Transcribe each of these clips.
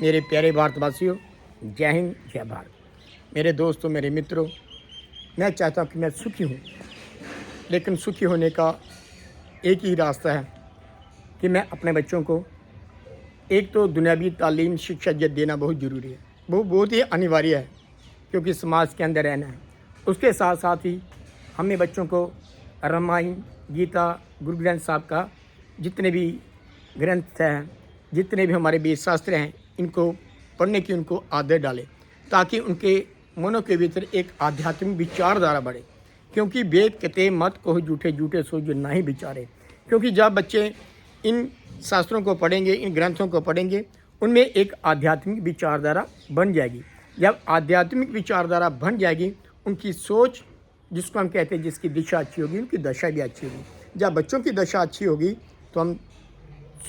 मेरे प्यारे भारतवासियों, जय हिंद जय भारत। मेरे दोस्तों, मेरे मित्रों, मैं चाहता हूँ कि मैं सुखी हूँ, लेकिन सुखी होने का एक ही रास्ता है कि मैं अपने बच्चों को एक तो दुनियावी तालीम शिक्षा देना बहुत ज़रूरी है, वो बहुत ही अनिवार्य है, क्योंकि समाज के अंदर रहना है। उसके साथ साथ ही हमें बच्चों को रामायण, गीता, गुरु ग्रंथ साहब का जितने भी ग्रंथ हैं, जितने भी हमारे वेद शास्त्र हैं, इनको पढ़ने की उनको आदत डालें, ताकि उनके मनों के भीतर एक आध्यात्मिक विचारधारा बढ़े। क्योंकि वेद कहते मत कहो झूठे झूठे सो जो ना ही विचारे। क्योंकि जब बच्चे इन शास्त्रों को पढ़ेंगे, इन ग्रंथों को पढ़ेंगे, उनमें एक आध्यात्मिक विचारधारा बन जाएगी। जब आध्यात्मिक विचारधारा बन जाएगी, उनकी सोच, जिसको हम कहते हैं जिसकी दिशा अच्छी होगी, उनकी दशा भी अच्छी होगी। जब बच्चों की दशा अच्छी होगी तो हम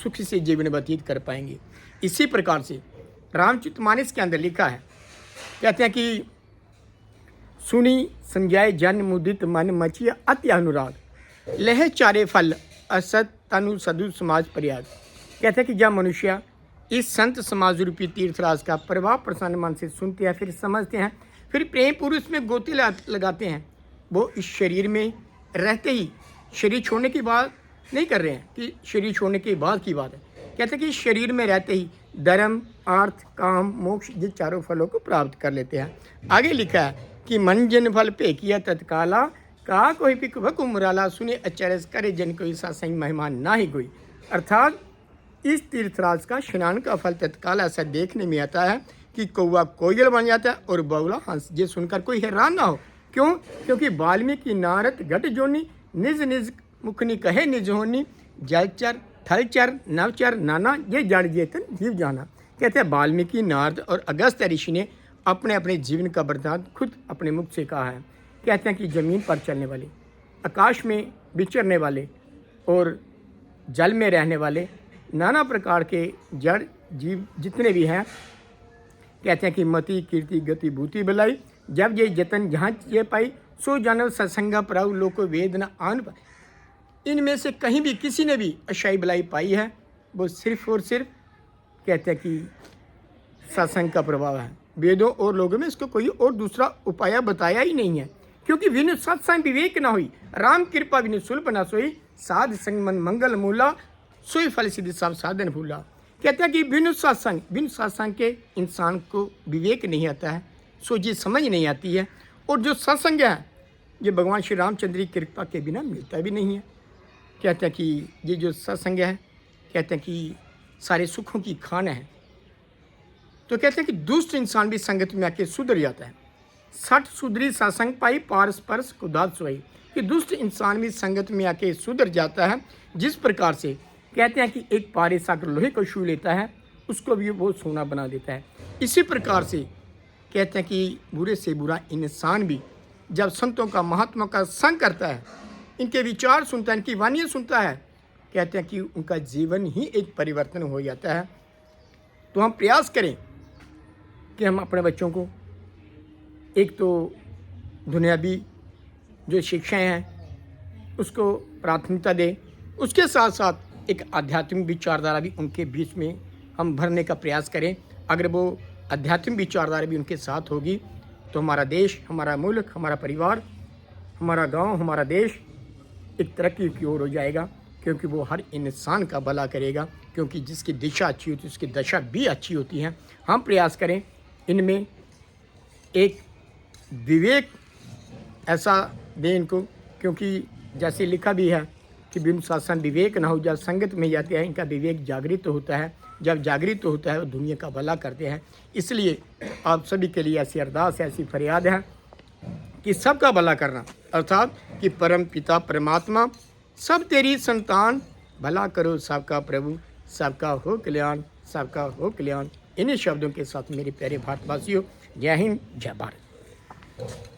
सुखी से जीवन व्यतीत कर पाएंगे। इसी प्रकार से रामचरितमानस के अंदर लिखा है, कहते हैं कि सुनी समझाए जन मुदित मन मचिया अति अनुराग, लह चारे फल असत तनु सदु समाज प्रयाग। कहते हैं कि जब मनुष्य इस संत समाज रूपी तीर्थराज का प्रभाव प्रसन्न मन से सुनते हैं, फिर समझते हैं, फिर प्रेम पुरुष में गोते लगाते हैं, वो इस शरीर में रहते ही, शरीर छोड़ने की बात नहीं कर रहे हैं कि शरीर छोड़ने के बाद की बात है। कहते हैं कि शरीर में रहते ही धर्म, अर्थ, काम, मोक्ष, ये चारों फलों को प्राप्त कर लेते हैं। आगे लिखा है कि मन जन फल पे किया तत्काला, कहा कोई पिक भकुमराला, सुने अचरज करे जन कोई सत्संग मेहमान ना ही कोई। अर्थात इस तीर्थराज का स्नान का फल तत्काल ऐसा देखने में आता है कि कौवा कोयल बन जाता है और बगुला हंस। ये सुनकर कोई हैरान ना हो। क्यों? क्योंकि वाल्मीकि नारद घट जोनी, निज निज मुखनी कहे निज होनी, जलचर थलचर नवचर नाना, ये जड़ चेतन जीव जाना। कहते हैं वाल्मीकि, नारद और अगस्त्य ऋषि ने अपने अपने जीवन का वृत्तांत खुद अपने मुख से कहा है। कहते हैं कि ज़मीन पर चलने वाले, आकाश में विचरने वाले और जल में रहने वाले नाना प्रकार के जड़ जीव जितने भी हैं, कहते हैं कि मति कीर्ति गति भूति बलाई, जब ये जतन जहाँ ये पाई, सो जानव सत्संगा प्रभु लोको वेदना आन पाई। इनमें से कहीं भी किसी ने भी अच्छाई भलाई पाई है, वो सिर्फ और सिर्फ कहते हैं कि सत्संग का प्रभाव है। वेदों और लोगों में इसको कोई और दूसरा उपाय बताया ही नहीं है। क्योंकि विनु सत्संग विवेक ना हुई, राम कृपा विनु सुलभ ना सोई, साध संग मन मंगल मूला, सोई फल सिद्धि सब साधन भूला। कहते हैं कि बिनु सत्संग के इंसान को विवेक नहीं आता है, सोची समझ नहीं आती है। और जो सत्संग है, ये भगवान श्री रामचंद्र की कृपा के बिना मिलता भी नहीं है। कहते हैं कि ये जो सत्संग है, कहते हैं कि सारे सुखों की खान है। तो कहते हैं कि दुष्ट इंसान भी संगत में आके सुधर जाता है। सठ सुधरी सत्संग पाई, पारस परस खुदात सोई। कि दुष्ट इंसान भी संगत में आके सुधर जाता है। जिस प्रकार से कहते हैं कि एक पारिस आकर लोहे को छू लेता है, उसको भी वो सोना बना देता है। इसी प्रकार से कहते हैं कि बुरे से बुरा इंसान भी जब संतों का, महात्मा का संग करता है, इनके विचार सुनता है, इनकी वाणियाँ सुनता है, कहते हैं कि उनका जीवन ही एक परिवर्तन हो जाता है। तो हम प्रयास करें कि हम अपने बच्चों को एक तो दुनियावी जो शिक्षाएं हैं उसको प्राथमिकता दें, उसके साथ साथ एक आध्यात्मिक विचारधारा भी उनके बीच में हम भरने का प्रयास करें। अगर वो आध्यात्मिक विचारधारा भी उनके साथ होगी तो हमारा देश, हमारा मुल्क, हमारा परिवार, हमारा गांव, हमारा देश एक तरक्की की ओर हो जाएगा। क्योंकि वो हर इंसान का भला करेगा। क्योंकि जिसकी दिशा अच्छी होती है उसकी दशा भी अच्छी होती है। हम प्रयास करें इनमें एक विवेक ऐसा दें इनको। क्योंकि जैसे लिखा भी है कि बिनु शासन विवेक ना हो, जब संगत में जाते हैं इनका विवेक जागृत होता है। जब जागृत होता है वो दुनिया का भला करते हैं। इसलिए आप सभी के लिए ऐसी अरदास, ऐसी फरियाद है कि सबका भला करना, अर्थात कि परम पिता परमात्मा सब तेरी संतान, भला करो सबका प्रभु, सबका हो कल्याण, सबका हो कल्याण। इन्हीं शब्दों के साथ मेरे प्यारे भारतवासियों, जय हिंद जय भारत।